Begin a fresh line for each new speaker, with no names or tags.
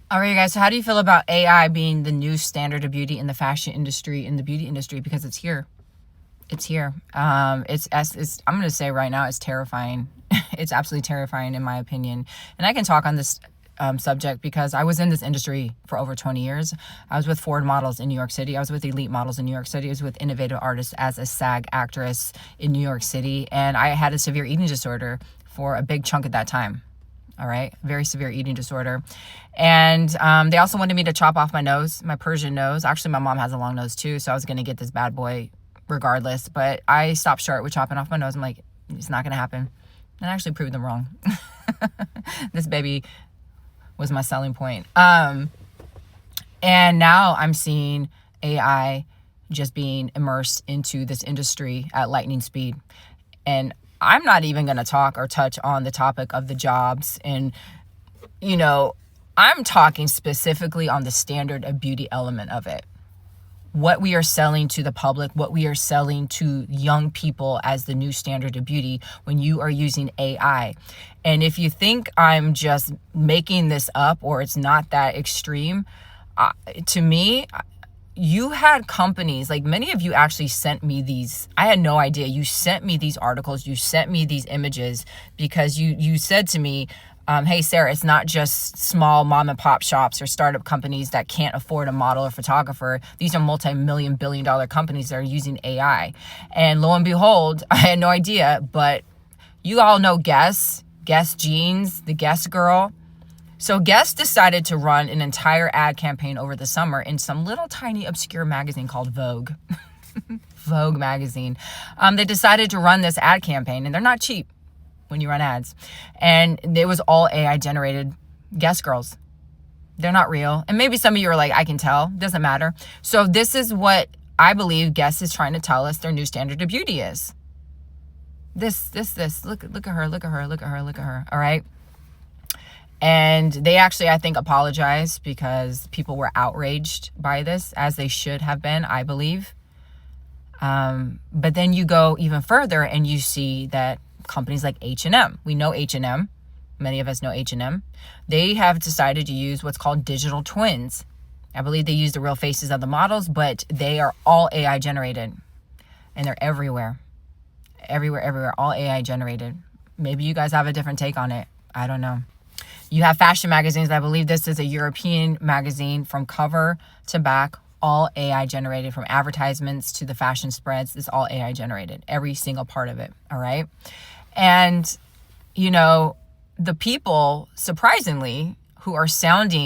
All right, guys. So, how do you feel about AI being the new standard of beauty in the fashion industry, in the beauty industry? Because it's here. It's here. It's I'm going to say right now, it's terrifying. It's absolutely terrifying, in my opinion. And I can talk on this subject because I was in this industry for over 20 years. I was with Ford Models in New York City. I was with Elite Models in New York City. I was with Innovative Artists as a SAG actress in New York City. And I had a severe eating disorder for a big chunk of that time. All right, very severe eating disorder. And they also wanted me to chop off my nose, my Persian nose. Actually, my mom has a long nose too, so I was going to get this bad boy regardless. But I stopped short with chopping off my nose. I'm like, it's not going to happen. And I actually proved them wrong. This baby was my selling point. And now I'm seeing AI just being immersed into this industry at lightning speed. And I'm not even going to talk or touch on the topic of the jobs. And, I'm talking specifically on the standard of beauty element of it. What we are selling to the public, what we are selling to young people as the new standard of beauty when you are using AI. And if you think I'm just making this up or it's not that extreme, to me, you had companies, like many of you actually sent me these. I had no idea. You sent me these articles. You sent me these images because you said to me, hey, Sarah, it's not just small mom and pop shops or startup companies that can't afford a model or photographer. These are multi-million, billion-dollar companies that are using AI. And lo and behold, I had no idea, but you all know Guess Jeans, the Guess girl. So Guess decided to run an entire ad campaign over the summer in some little tiny obscure magazine called Vogue. Vogue magazine. They decided to run this ad campaign, and they're not cheap when you run ads. And it was all AI generated Guess girls. They're not real. And maybe some of you are like, I can tell. Doesn't matter. So this is what I believe Guess is trying to tell us their new standard of beauty is. This. Look at her. All right. And they actually, I think, apologized because people were outraged by this, as they should have been, I believe. But then you go even further and you see that companies like H&M, we know H&M, many of us know H&M, they have decided to use what's called digital twins. I believe they use the real faces of the models, but they are all AI generated. And they're everywhere, all AI generated. Maybe you guys have a different take on it. I don't know. You have fashion magazines. I believe this is a European magazine, from cover to back, all AI generated, from advertisements to the fashion spreads. It's all AI generated, every single part of it. All right. And, the people, surprisingly, who are sounding